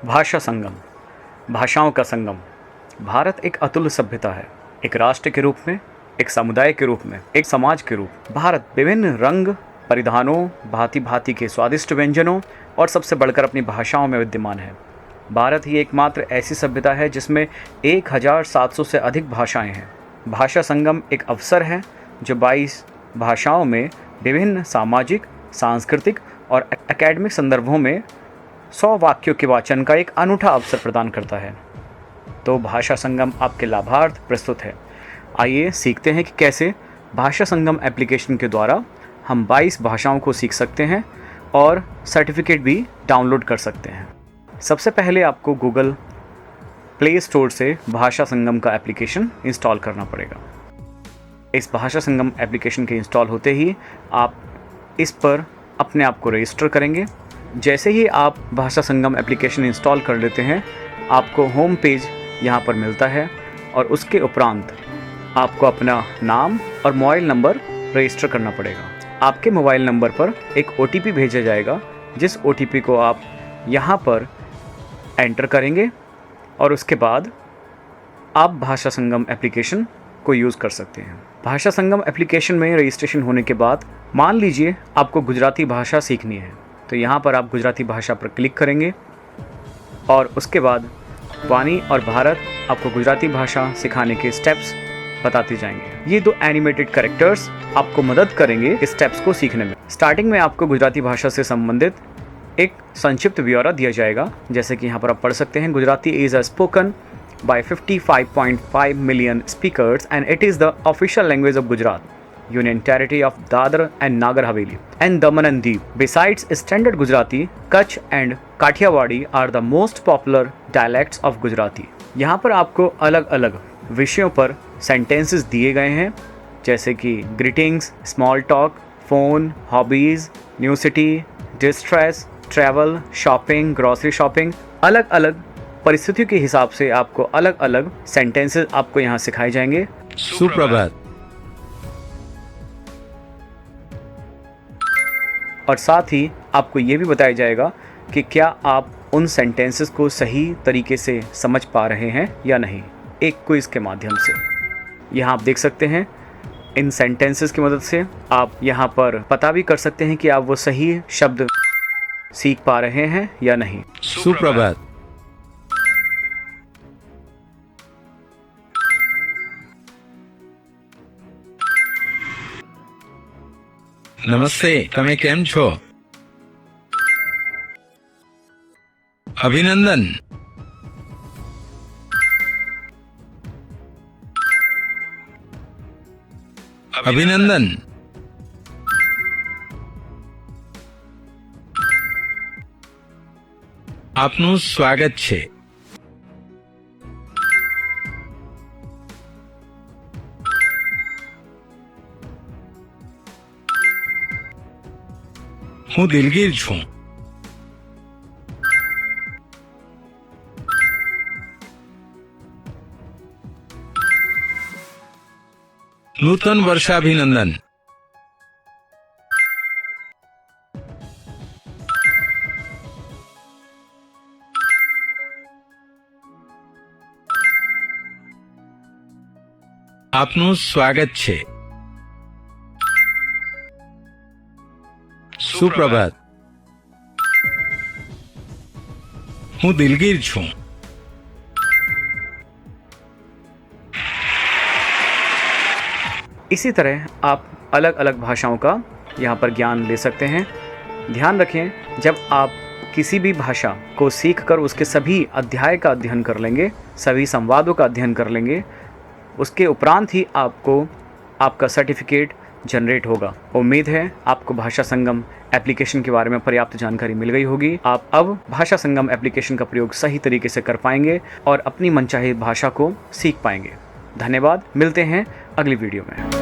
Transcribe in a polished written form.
भाषा संगम, भाषाओं का संगम। भारत एक अतुल्य सभ्यता है। एक राष्ट्र के रूप में, एक समुदाय के रूप में, एक समाज के रूप। भारत विभिन्न रंग, परिधानों, भांति भांति के स्वादिष्ट व्यंजनों और सबसे बढ़कर अपनी भाषाओं में विद्यमान है। भारत ही एकमात्र ऐसी सभ्यता है जिसमें 1700 से अधिक भाषाएं हैं। भाषा संगम एक अवसर है जो 22 भाषाओं में विभिन्न सामाजिक, सांस्कृतिक और एकेडमिक संदर्भों में 100 वाक्यों के वाचन का एक अनूठा अवसर प्रदान करता है। तो भाषा संगम आपके लाभार्थ प्रस्तुत है। आइए सीखते हैं कि कैसे भाषा संगम एप्लीकेशन के द्वारा हम 22 भाषाओं को सीख सकते हैं और सर्टिफिकेट भी डाउनलोड कर सकते हैं। सबसे पहले आपको गूगल प्ले स्टोर से भाषा संगम का एप्लीकेशन इंस्टॉल करना पड़ेगा। इस भाषा संगम एप्लीकेशन के इंस्टॉल होते ही आप इस पर अपने आप को रजिस्टर करेंगे। जैसे ही आप भाषा संगम एप्लीकेशन इंस्टॉल कर लेते हैं, आपको होम पेज यहाँ पर मिलता है और उसके उपरांत आपको अपना नाम और मोबाइल नंबर रजिस्टर करना पड़ेगा। आपके मोबाइल नंबर पर एक OTP भेजा जाएगा, जिस OTP को आप यहाँ पर एंटर करेंगे और उसके बाद आप भाषा संगम एप्लीकेशन को यूज़ कर सकते हैं। भाषा संगम एप्लीकेशन में रजिस्ट्रेशन होने के बाद मान लीजिए आपको गुजराती भाषा सीखनी है, तो यहाँ पर आप गुजराती भाषा पर क्लिक करेंगे और उसके बाद वाणी और भारत आपको गुजराती भाषा सिखाने के स्टेप्स बताते जाएंगे। ये 2 एनिमेटेड कैरेक्टर्स आपको मदद करेंगे इस स्टेप्स को सीखने में। स्टार्टिंग में आपको गुजराती भाषा से संबंधित एक संक्षिप्त ब्यौरा दिया जाएगा, जैसे कि यहाँ पर आप पढ़ सकते हैं। Gujarati is a spoken by 55.5 million speakers and it is the official language of Gujarat, Union Territory of Dadra and Nagar Haveli and Daman and Diu. Besides standard Gujarati, Kutch and Kathiawadi are the most popular dialects of Gujarati. यहाँ पर आपको अलग अलग विषयों पर sentences दिए गए हैं, जैसे कि greetings, small talk, phone, hobbies, new city, distress, travel, shopping, grocery shopping. अलग अलग परिस्थितियों के हिसाब से आपको अलग अलग सेंटेंसेस आपको यहाँ सिखाए जाएंगे। सुप्रभात। और साथ ही आपको ये भी बताया जाएगा कि क्या आप उन सेंटेंसेस को सही तरीके से समझ पा रहे हैं या नहीं, एक क्विज के माध्यम से। यहाँ आप देख सकते हैं, इन सेंटेंसेस की मदद से आप यहाँ पर पता भी कर सकते हैं कि आप वो सही शब्द सीख पा रहे हैं या नहीं। सुप्रभात। नमस्ते, તમે કેમ છો? અભિનંદન। અભિનંદન। આપનું સ્વાગત છે। હું દિલગીર છું। નૂતન વર્ષાભિનંદન। આપનું સ્વાગત છે। सुप्रभात। હું દિલગીર છું। इसी तरह आप अलग अलग भाषाओं का यहाँ पर ज्ञान ले सकते हैं। ध्यान रखें, जब आप किसी भी भाषा को सीख कर उसके सभी अध्याय का अध्ययन कर लेंगे, सभी संवादों का अध्ययन कर लेंगे, उसके उपरांत ही आपको आपका सर्टिफिकेट जनरेट होगा। उम्मीद है आपको भाषा संगम एप्लीकेशन के बारे में पर्याप्त जानकारी मिल गई होगी। आप अब भाषा संगम एप्लीकेशन का प्रयोग सही तरीके से कर पाएंगे और अपनी मनचाही भाषा को सीख पाएंगे। धन्यवाद, मिलते हैं अगली वीडियो में।